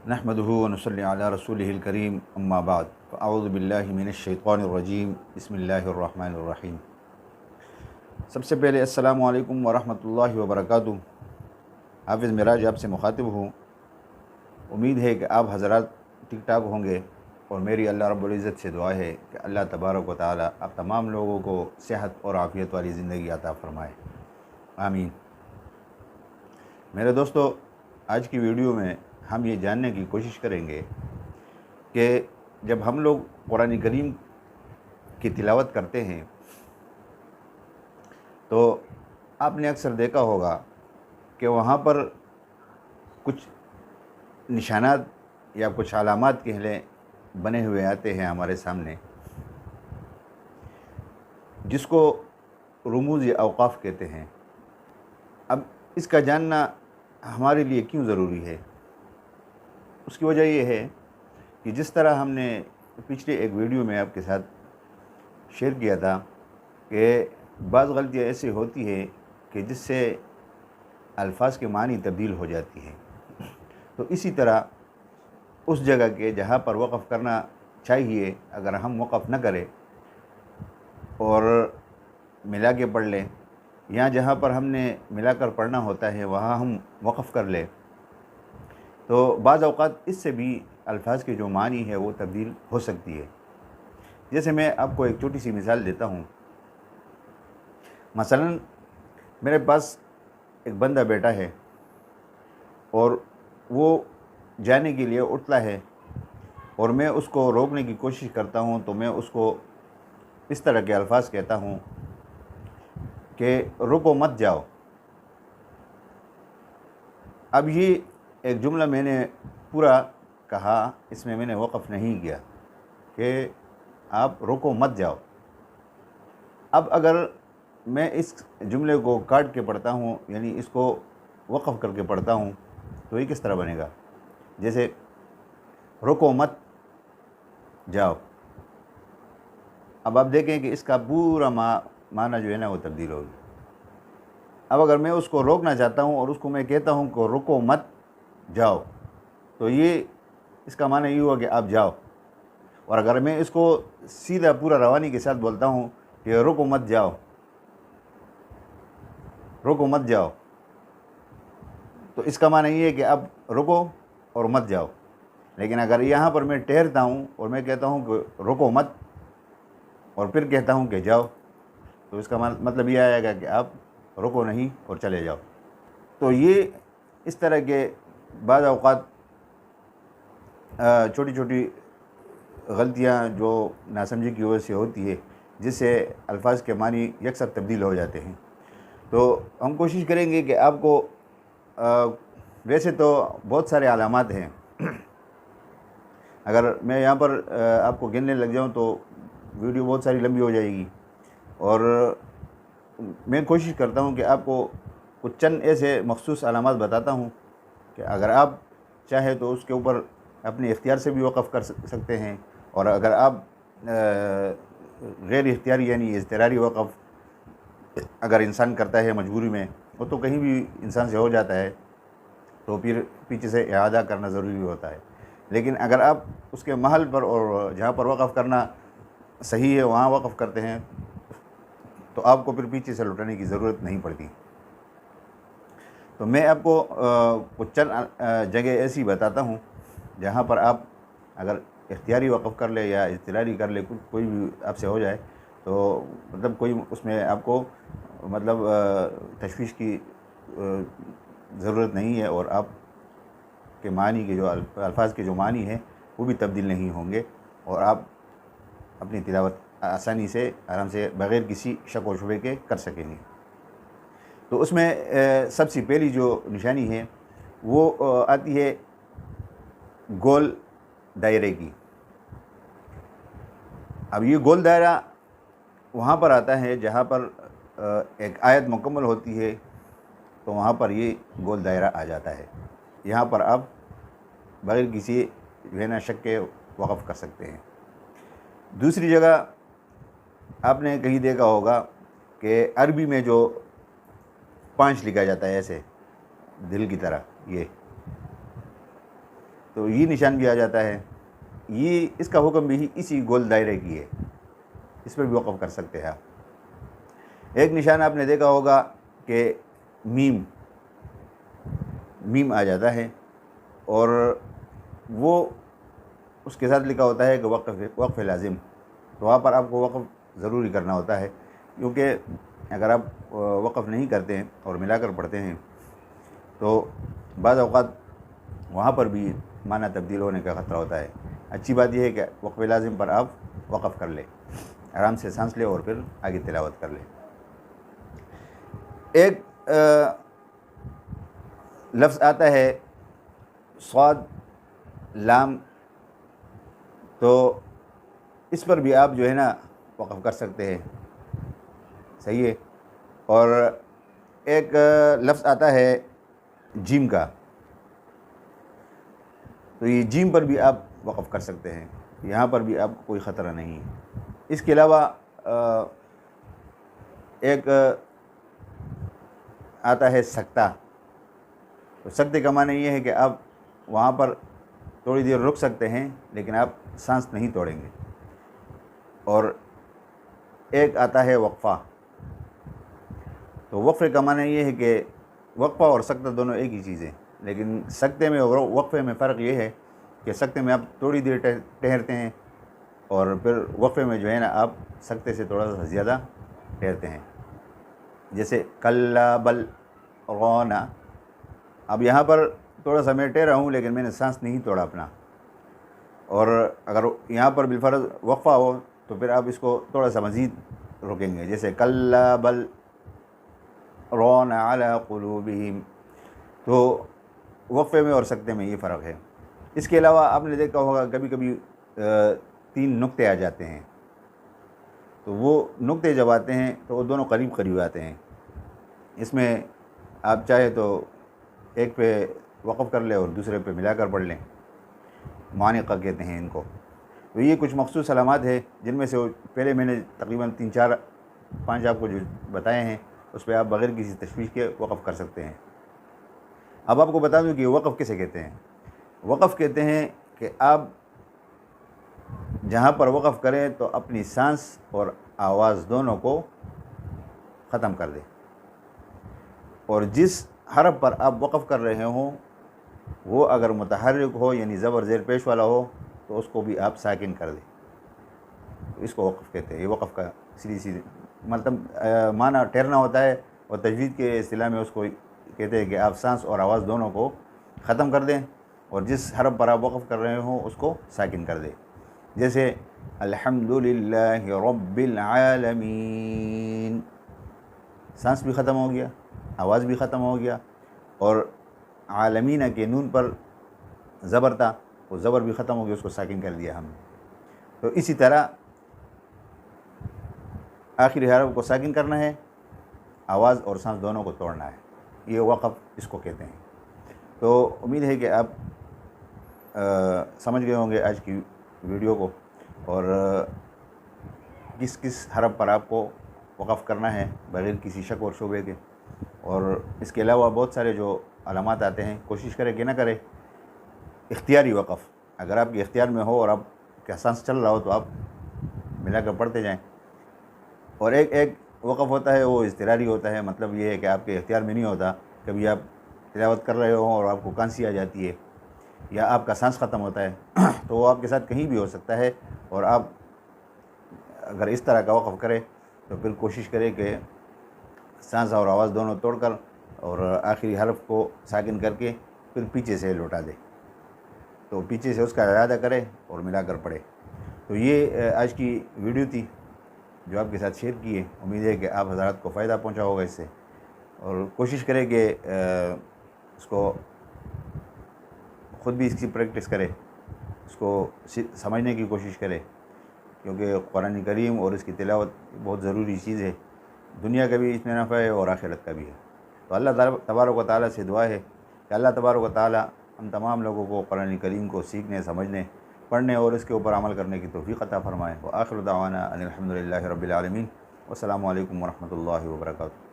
نحمدہ ونصلی علی رسولہ الکریم اما بعد فاعوذ باللہ من الشیطان الرجیم بسم اللہ الرحمن الرحیم۔ سب سے پہلے السلام علیکم ورحمۃ اللہ وبرکاتہ۔ حافظ معراج آپ سے مخاطب ہوں۔ امید ہے کہ آپ حضرات ٹھیک ٹھاک ہوں گے، اور میری اللہ رب العزت سے دعا ہے کہ اللہ تبارک و تعالی آپ تمام لوگوں کو صحت اور عافیت والی زندگی عطا فرمائے، آمین۔ میرے دوستو، آج کی ویڈیو میں ہم یہ جاننے کی کوشش کریں گے کہ جب ہم لوگ قرآن کریم کی تلاوت کرتے ہیں تو آپ نے اکثر دیکھا ہوگا کہ وہاں پر کچھ نشانات یا کچھ علامات کہہ لیں بنے ہوئے آتے ہیں ہمارے سامنے، جس کو رموز اوقاف کہتے ہیں۔ اب اس کا جاننا ہمارے لیے کیوں ضروری ہے؟ اس کی وجہ یہ ہے کہ جس طرح ہم نے پچھلے ایک ویڈیو میں آپ کے ساتھ شیئر کیا تھا کہ بعض غلطیاں ایسی ہوتی ہیں کہ جس سے الفاظ کے معنی تبدیل ہو جاتی ہیں، تو اسی طرح اس جگہ کے جہاں پر وقف کرنا چاہیے اگر ہم وقف نہ کریں اور ملا کے پڑھ لیں، یا جہاں پر ہم نے ملا کر پڑھنا ہوتا ہے وہاں ہم وقف کر لیں، تو بعض اوقات اس سے بھی الفاظ کے جو معنی ہے وہ تبدیل ہو سکتی ہے۔ جیسے میں آپ کو ایک چھوٹی سی مثال دیتا ہوں۔ مثلا میرے پاس ایک بندہ بیٹا ہے اور وہ جانے کے لیے اٹھتا ہے، اور میں اس کو روکنے کی کوشش کرتا ہوں، تو میں اس کو اس طرح کے الفاظ کہتا ہوں کہ رکو مت جاؤ۔ اب یہ ایک جملہ میں نے پورا کہا، اس میں نے وقف نہیں کیا کہ آپ رکو مت جاؤ۔ اب اگر میں اس جملے کو کاٹ کے پڑھتا ہوں، یعنی اس کو وقف کر کے پڑھتا ہوں، تو یہ کس طرح بنے گا؟ جیسے رکو مت جاؤ۔ اب آپ دیکھیں کہ اس کا پورا معنی جو ہے نا وہ تبدیل ہوگی۔ اب اگر میں اس کو روکنا چاہتا ہوں اور اس کو میں کہتا ہوں کہ رکو مت جاؤ، تو یہ اس کا معنی یہ ہوا کہ آپ جاؤ۔ اور اگر میں اس کو سیدھا پورا روانی کے ساتھ بولتا ہوں کہ رکو مت جاؤ، رکو مت جاؤ، تو اس کا معنی یہ ہے کہ اب رکو اور مت جاؤ۔ لیکن اگر یہاں پر میں ٹھہرتا ہوں اور میں کہتا ہوں کہ رکو مت اور پھر کہتا ہوں کہ جاؤ، تو اس کا مطلب یہ آئے گا کہ آپ رکو نہیں اور چلے جاؤ۔ تو یہ اس طرح کے بعض اوقات چھوٹی چھوٹی غلطیاں جو ناسمجھی کی وجہ سے ہوتی ہے، جس سے الفاظ کے معنی یکسر تبدیل ہو جاتے ہیں۔ تو ہم کوشش کریں گے کہ آپ کو ویسے تو بہت سارے علامات ہیں، اگر میں یہاں پر آپ کو گننے لگ جاؤں تو ویڈیو بہت ساری لمبی ہو جائے گی، اور میں کوشش کرتا ہوں کہ آپ کو کچھ چند ایسے مخصوص علامات بتاتا ہوں کہ اگر آپ چاہے تو اس کے اوپر اپنے اختیار سے بھی وقف کر سکتے ہیں، اور اگر آپ غیر اختیاری یعنی اضطراری وقف اگر انسان کرتا ہے مجبوری میں، وہ تو کہیں بھی انسان سے ہو جاتا ہے، تو پھر پیچھے سے اعادہ کرنا ضروری ہوتا ہے۔ لیکن اگر آپ اس کے محل پر اور جہاں پر وقف کرنا صحیح ہے وہاں وقف کرتے ہیں، تو آپ کو پھر پیچھے سے لوٹانے کی ضرورت نہیں پڑتی۔ تو میں آپ کو کچھ چند جگہ ایسی بتاتا ہوں جہاں پر آپ اگر اختیاری وقف کر لے یا اضطراری کر لے، کوئی بھی آپ سے ہو جائے، تو مطلب کوئی اس میں آپ کو مطلب تشویش کی ضرورت نہیں ہے، اور آپ کے معنی کے جو الفاظ کے جو معنی ہیں وہ بھی تبدیل نہیں ہوں گے، اور آپ اپنی تلاوت آسانی سے آرام سے بغیر کسی شک و شبے کے کر سکیں گے۔ تو اس میں سب سے پہلی جو نشانی ہے وہ آتی ہے گول دائرے کی۔ اب یہ گول دائرہ وہاں پر آتا ہے جہاں پر ایک آیت مکمل ہوتی ہے، تو وہاں پر یہ گول دائرہ آ جاتا ہے۔ یہاں پر آپ بغیر کسی جو ہے نا شک کے وقف کر سکتے ہیں۔ دوسری جگہ آپ نے کہیں دیکھا ہوگا کہ عربی میں جو 5 لکھا جاتا ہے ایسے دل کی طرح، تو یہ نشان بھی آ جاتا ہے. یہ اس کا حکم بھی اسی گول دائرے کی ہے, اس پر بھی وقف کر سکتے ہیں آپ. ایک نشان آپ نے دیکھا ہوگا کہ میم آ جاتا ہے اور وہ اس کے ساتھ لکھا ہوتا ہے کہ وقف لازم. تو وہاں پر آپ کو وقف ضروری کرنا ہوتا ہے, کیونکہ اگر آپ وقف نہیں کرتے ہیں اور ملا کر پڑھتے ہیں تو بعض اوقات وہاں پر بھی معنی تبدیل ہونے کا خطرہ ہوتا ہے. اچھی بات یہ ہے کہ وقف لازم پر آپ وقف کر لیں, آرام سے سانس لیں اور پھر آگے تلاوت کر لیں. ایک لفظ آتا ہے صاد لام, تو اس پر بھی آپ جو ہے نا وقف کر سکتے ہیں, صحیح ہے. اور ایک لفظ آتا ہے جیم کا, تو یہ جیم پر بھی آپ وقف کر سکتے ہیں, یہاں پر بھی آپ کو کوئی خطرہ نہیں ہے. اس کے علاوہ ایک آتا ہے سکتہ. تو سکتے کا معنی یہ ہے کہ آپ وہاں پر تھوڑی دیر رک سکتے ہیں لیکن آپ سانس نہیں توڑیں گے. اور ایک آتا ہے وقفہ. تو وقفے کا معنی یہ ہے کہ وقفہ اور سکتہ دونوں ایک ہی چیز ہیں, لیکن سکتے میں اور وقفے میں فرق یہ ہے کہ سکتے میں آپ تھوڑی دیر ٹھہرتے ہیں اور پھر وقفے میں جو ہے نا آپ سکتے سے تھوڑا سا زیادہ ٹھہرتے ہیں. جیسے کلا بل غونا, اب یہاں پر تھوڑا سا میں ٹھہرا ہوں لیکن میں نے سانس نہیں توڑا اپنا. اور اگر یہاں پر بالفرض وقفہ ہو تو پھر آپ اس کو تھوڑا سا مزید رکیں گے, جیسے کلا بل رون علی قلوبہم. تو وقفے میں اور سکتے میں یہ فرق ہے. اس کے علاوہ آپ نے دیکھا ہوگا کبھی کبھی 3 نقطے آ جاتے ہیں, تو وہ نقطے جب آتے ہیں تو وہ دونوں قریب قریب آتے ہیں. اس میں آپ چاہے تو ایک پہ وقف کر لیں اور دوسرے پہ ملا کر پڑھ لیں, معانقہ کہتے ہیں ان کو. تو یہ کچھ مخصوص علامات ہیں جن میں سے پہلے میں نے تقریباً 3 4 5 آپ کو جو بتائے ہیں اس پہ آپ بغیر کسی تشویش کے وقف کر سکتے ہیں. اب آپ کو بتا دوں کہ وقف کسے کہتے ہیں. وقف کہتے ہیں کہ آپ جہاں پر وقف کریں تو اپنی سانس اور آواز دونوں کو ختم کر دیں, اور جس حرف پر آپ وقف کر رہے ہوں وہ اگر متحرک ہو یعنی زبر زیر پیش والا ہو تو اس کو بھی آپ ساکن کر دیں. اس کو وقف کہتے ہیں. یہ وقف کا سیدھی مطلب معنی ٹھہرنا ہوتا ہے, اور تجوید کے اصطلاح میں اس کو کہتے ہیں کہ آپ سانس اور آواز دونوں کو ختم کر دیں اور جس حرف پر آپ وقف کر رہے ہوں اس کو ساکن کر دیں. جیسے الحمدللہ رب العالمین, سانس بھی ختم ہو گیا, آواز بھی ختم ہو گیا, اور عالمین کے نون پر زبر تھا, وہ زبر بھی ختم ہو گیا, اس کو ساکن کر دیا ہم نے. تو اسی طرح آخری حرف کو ساکن کرنا ہے, آواز اور سانس دونوں کو توڑنا ہے. یہ وقف اس کو کہتے ہیں. تو امید ہے کہ آپ سمجھ گئے ہوں گے آج کی ویڈیو کو, اور کس کس حرف پر آپ کو وقف کرنا ہے بغیر کسی شک اور شبے کے. اور اس کے علاوہ بہت سارے جو علامات آتے ہیں, کوشش کریں کہ نہ کریں اختیاری وقف. اگر آپ کے اختیار میں ہو اور آپ کا سانس چل رہا ہو تو آپ ملا کر پڑھتے جائیں. اور ایک وقف ہوتا ہے وہ اضطراری ہوتا ہے, مطلب یہ ہے کہ آپ کے اختیار میں نہیں ہوتا. کبھی آپ تلاوت کر رہے ہوں اور آپ کو کھانسی آ جاتی ہے یا آپ کا سانس ختم ہوتا ہے تو وہ آپ کے ساتھ کہیں بھی ہو سکتا ہے, اور آپ اگر اس طرح کا وقف کریں تو پھر کوشش کریں کہ سانس اور آواز دونوں توڑ کر اور آخری حرف کو ساکن کر کے پھر پیچھے سے لوٹا دے. تو پیچھے سے اس کا اعادہ کرے اور ملا کر پڑھے. تو یہ آج کی ویڈیو تھی جو آپ کے ساتھ شیئر کی ہے. امید ہے کہ آپ حضرات کو فائدہ پہنچا ہوگا اس سے, اور کوشش کریں کہ اس کو خود بھی اس کی پریکٹس کرے, اس کو سمجھنے کی کوشش کرے, کیونکہ قرآن کریم اور اس کی تلاوت بہت ضروری چیز ہے. دنیا کا بھی اس میں نفع ہے اور آخرت کا بھی ہے. تو اللہ تبارک و تعالیٰ سے دعا ہے کہ اللہ تبارک و تعالیٰ ہم تمام لوگوں کو قرآن کریم کو سیکھنے, سمجھنے, پڑھنے اور اس کے اوپر عمل کرنے کی توفیق عطا فرمائے. وآخر دعوانا ان الحمدللہ رب العالمین. والسلام علیکم ورحمۃ اللہ وبرکاتہ.